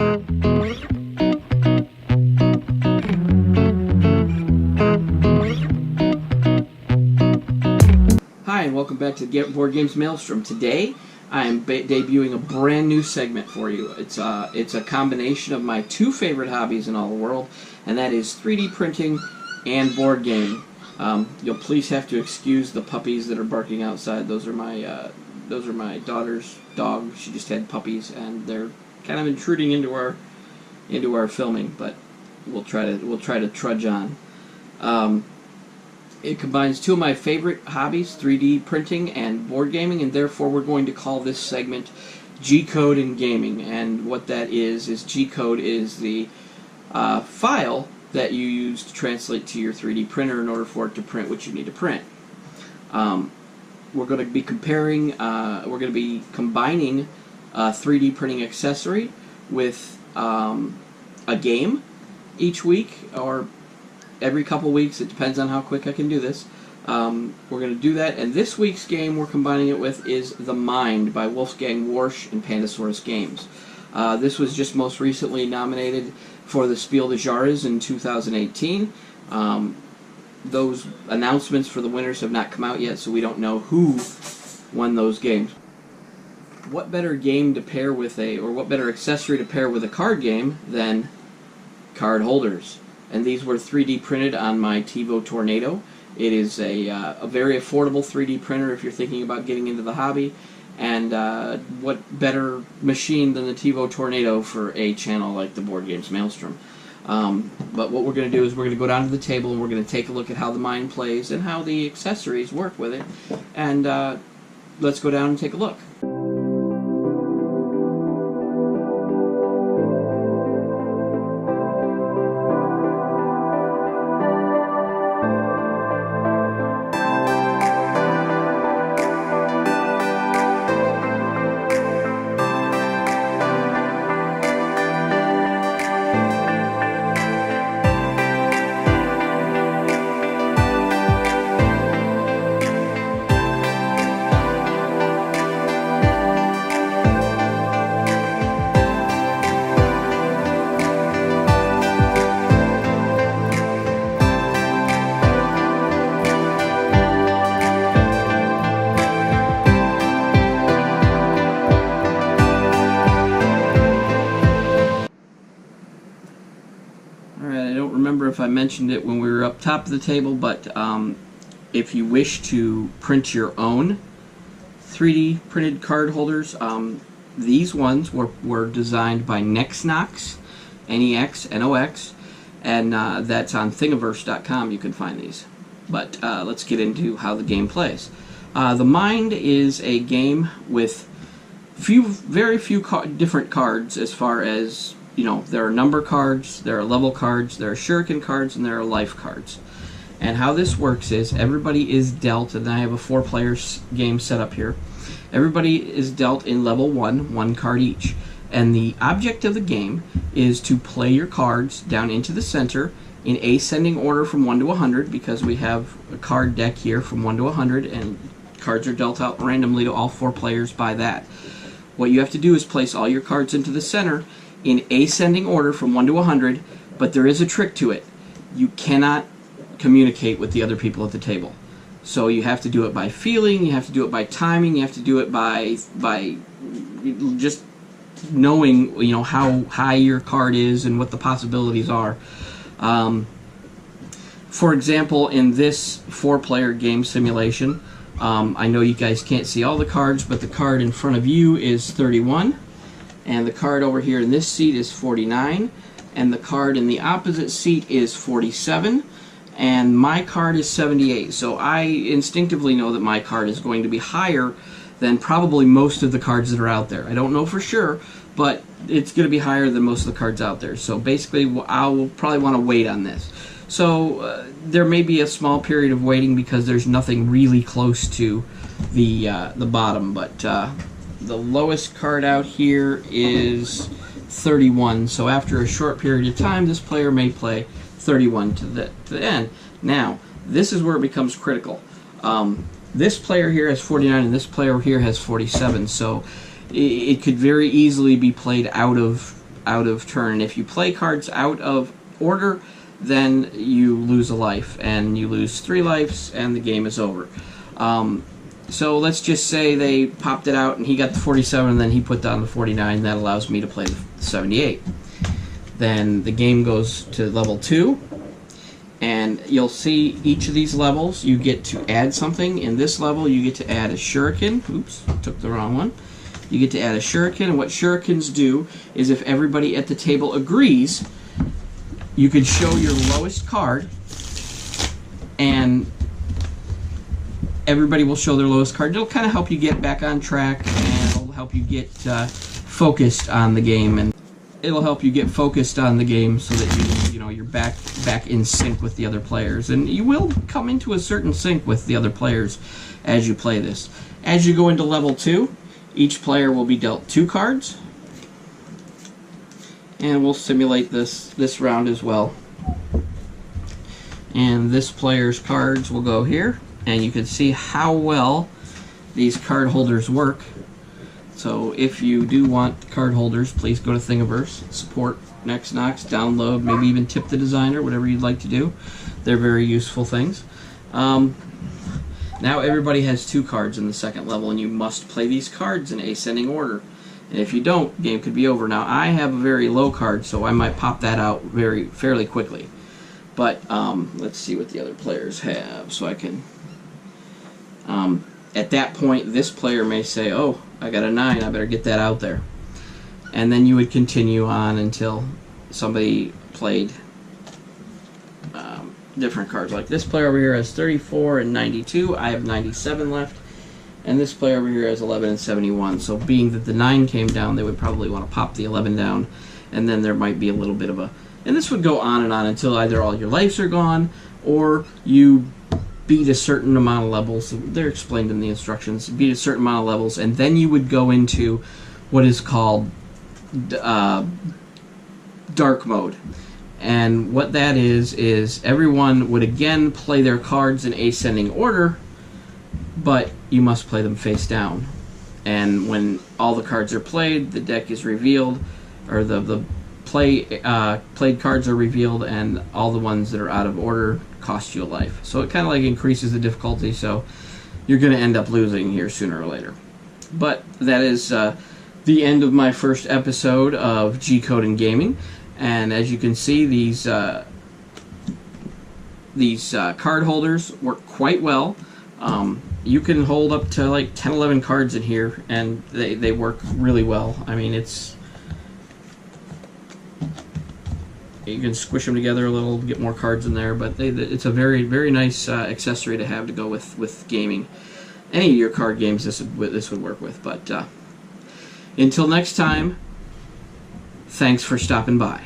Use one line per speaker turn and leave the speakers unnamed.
Hi, and welcome back to Board Games Maelstrom. Today, I am debuting a brand new segment for you. It's a combination of my two favorite hobbies in all the world, and that is 3D printing and board gaming. You'll please have to excuse the puppies that are barking outside. Those are my daughter's dog. She just had puppies, and they're kind of intruding into our filming. But we'll try to trudge on. It combines two of my favorite hobbies, 3D printing and board gaming, and therefore we're going to call this segment G-Code and Gaming. And what that is G-Code is the file that you use to translate to your 3D printer in order for it to print what you need to print. We're going to be combining a 3D printing accessory with a game each week, or every couple weeks. It depends on how quick I can do this. We're going to do that, and this week's game we're combining it with is The Mind by Wolfgang Warsch and Pandasaurus Games. This was just most recently nominated for the Spiel des Jahres in 2018. Those announcements for the winners have not come out yet, so we don't know who won those games. What better game to pair with what better accessory to pair with a card game than card holders? And these were 3D printed on my TiVo Tornado. It is a very affordable 3D printer if you're thinking about getting into the hobby. And what better machine than the TiVo Tornado for a channel like the Board Games Maelstrom? But what we're going to do is we're going to go down to the table and we're going to take a look at how the Mind plays and how the accessories work with it. And let's go down and take a look. If I mentioned it when we were up top of the table, but if you wish to print your own 3D printed card holders, these ones were designed by Nexnox, N-E-X-N-O-X, and that's on Thingiverse.com. You can find these. But let's get into how the game plays. The Mind is a game with very few different cards as far as, you know, there are number cards, there are level cards, there are shuriken cards, and there are life cards. And how this works is everybody is dealt, and I have a 4-player game set up here. Everybody is dealt in level 1 card each. And the object of the game is to play your cards down into the center in ascending order from 1 to 100, because we have a card deck here from 1 to 100, and cards are dealt out randomly to all 4 players by that. What you have to do is place all your cards into the center in ascending order from 1 to 100, but there is a trick to it. You cannot communicate with the other people at the table. So you have to do it by feeling, you have to do it by timing, you have to do it by just knowing, you know, how high your card is and what the possibilities are. For example, in this 4-player game simulation, I know you guys can't see all the cards, but the card in front of you is 31. And the card over here in this seat is 49, and the card in the opposite seat is 47, and my card is 78. So I instinctively know that my card is going to be higher than probably most of the cards that are out there. I don't know for sure, but it's going to be higher than most of the cards out there. So basically, I'll probably want to wait on this. So there may be a small period of waiting because there's nothing really close to the bottom, but the lowest card out here is 31, so after a short period of time, this player may play 31 to the end. Now, this is where it becomes critical. This player here has 49, and this player here has 47, so it could very easily be played out of out of turn. If you play cards out of order, then you lose a life, and you lose 3 lives, and the game is over. So let's just say they popped it out, and he got the 47, and then he put down the 49. That allows me to play the 78. Then the game goes to level 2, and you'll see each of these levels you get to add something. In this level you get to add a shuriken. Oops, took the wrong one. You get to add a shuriken, and what shurikens do is if everybody at the table agrees, you can show your lowest card, and everybody will show their lowest card. It'll kind of help you get back on track, and it'll help you get focused on the game, and it'll help you get focused on the game so that you're back in sync with the other players, and you will come into a certain sync with the other players as you play this. As you go into level 2, each player will be dealt 2 cards. And we'll simulate this round as well. And this player's cards will go here, and you can see how well these card holders work. So if you do want card holders, please go to Thingiverse, support NextKnox, download, maybe even tip the designer, whatever you'd like to do. They're very useful things. Now everybody has 2 cards in the second level, and you must play these cards in ascending order. And if you don't, game could be over. Now I have a very low card, so I might pop that out fairly quickly. But let's see what the other players have, so I can. At that point, this player may say, "Oh, I got a 9. I better get that out there." And then you would continue on until somebody played different cards. Like this player over here has 34 and 92. I have 97 left. And this player over here has 11 and 71. So being that the 9 came down, they would probably want to pop the 11 down. And then there might be a little bit of a... And this would go on and on until either all your lives are gone, or you beat a certain amount of levels. They're explained in the instructions. Beat a certain amount of levels, and then you would go into what is called dark mode. And what that is everyone would again play their cards in ascending order, but you must play them face down. And when all the cards are played, the deck is revealed, or the played cards are revealed, and all the ones that are out of order cost you a life. So it kind of like increases the difficulty, so you're going to end up losing here sooner or later. But that is the end of my first episode of G-Code and Gaming. And as you can see, these card holders work quite well. You can hold up to like 10, 11 cards in here, and they work really well. I mean, you can squish them together a little, get more cards in there, but it's a very, very nice accessory to have to go with gaming. Any of your card games this would work with. But until next time, thanks for stopping by.